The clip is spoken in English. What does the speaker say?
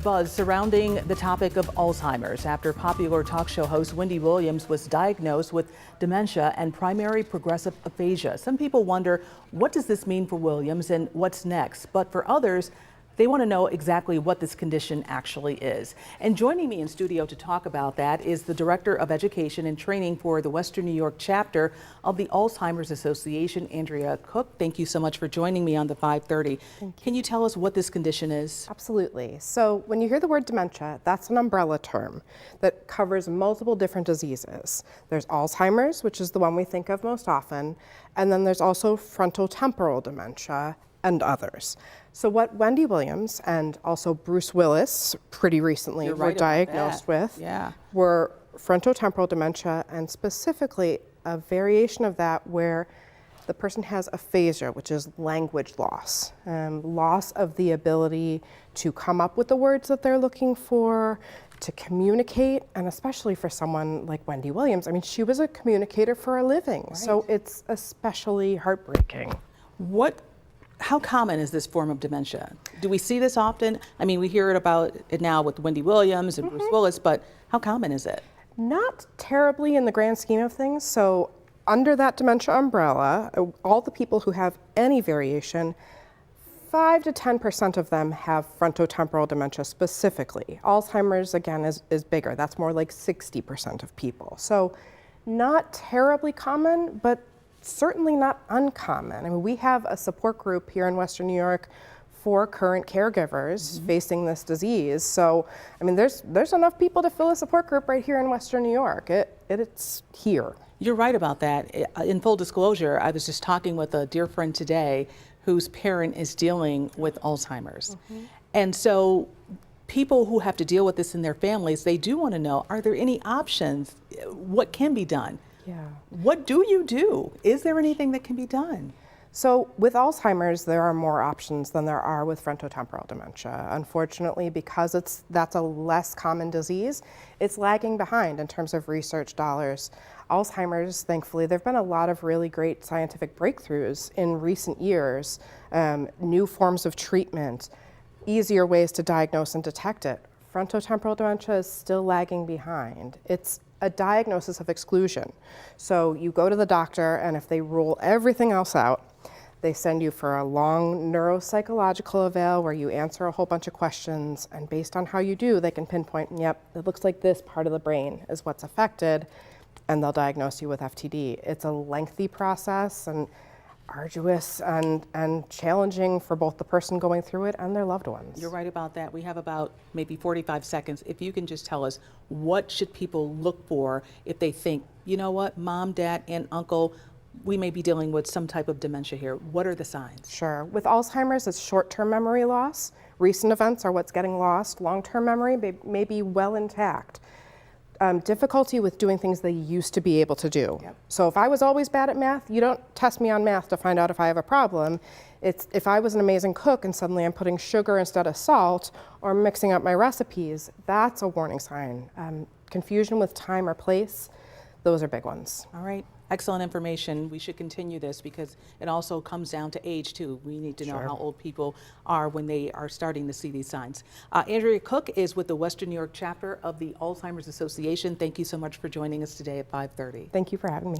Buzz surrounding the topic of Alzheimer's after popular talk show host Wendy Williams was diagnosed with dementia and primary progressive aphasia. Some people wonder, what does this mean for Williams and what's next? But for others, they want to know exactly what this condition actually is. And joining me in studio to talk about that is the Director of Education and Training for the Western New York chapter of the Alzheimer's Association, Andrea Koch. Thank you so much for joining me on the 5:30. Can you tell us what this condition is? Absolutely. So when you hear the word dementia, that's an umbrella term that covers multiple different diseases. There's Alzheimer's, which is the one we think of most often, and then there's also frontotemporal dementia and others. So what Wendy Williams and also Bruce Willis pretty recently were diagnosed with were frontotemporal dementia, and specifically a variation of that where the person has aphasia, which is language loss, loss of the ability to come up with the words that they're looking for, to communicate, and especially for someone like Wendy Williams. I mean, she was a communicator for a living, so it's especially heartbreaking. How common is this form of dementia? Do we see this often? I mean, we hear about it now with Wendy Williams and Bruce Willis, but how common is it? Not terribly in the grand scheme of things. So under that dementia umbrella, all the people who have any variation, 5 to 10% of them have frontotemporal dementia specifically. Alzheimer's, again, is bigger. That's more like 60% of people. So not terribly common, but certainly not uncommon. I mean, we have a support group here in Western New York for current caregivers facing this disease. So, I mean, there's enough people to fill a support group right here in Western New York. It's here. You're right about that. In full disclosure, I was just talking with a dear friend today whose parent is dealing with Alzheimer's. And so people who have to deal with this in their families, they do want to know, are there any options? What can be done? What do you do? Is there anything that can be done? So with Alzheimer's, there are more options than there are with frontotemporal dementia. Unfortunately, because that's a less common disease, it's lagging behind in terms of research dollars. Alzheimer's, thankfully, there have been a lot of really great scientific breakthroughs in recent years, new forms of treatment, easier ways to diagnose and detect it. Frontotemporal dementia is still lagging behind. It's a diagnosis of exclusion. So you go to the doctor, and if they rule everything else out, they send you for a long neuropsychological eval where you answer a whole bunch of questions, and based on how you do, they can pinpoint, yep, it looks like this part of the brain is what's affected, and they'll diagnose you with FTD. It's a lengthy process and arduous and challenging for both the person going through it and their loved ones. You're right about that. We have about maybe 45 seconds. If you can just tell us, what should people look for if they think, you know what, mom, dad, aunt, uncle, we may be dealing with some type of dementia here. What are the signs? Sure. With Alzheimer's, it's short-term memory loss. Recent events are what's getting lost. Long-term memory may be well intact. Difficulty with doing things they used to be able to do. So if I was always bad at math, you don't test me on math to find out if I have a problem. It's if I was an amazing cook and suddenly I'm putting sugar instead of salt or mixing up my recipes, that's a warning sign. Confusion with time or place, those are big ones. All right. Excellent information. We should continue this because it also comes down to age too. We need to know how old people are when they are starting to see these signs. Andrea Koch is with the Western New York chapter of the Alzheimer's Association. Thank you so much for joining us today at 5:30. Thank you for having me.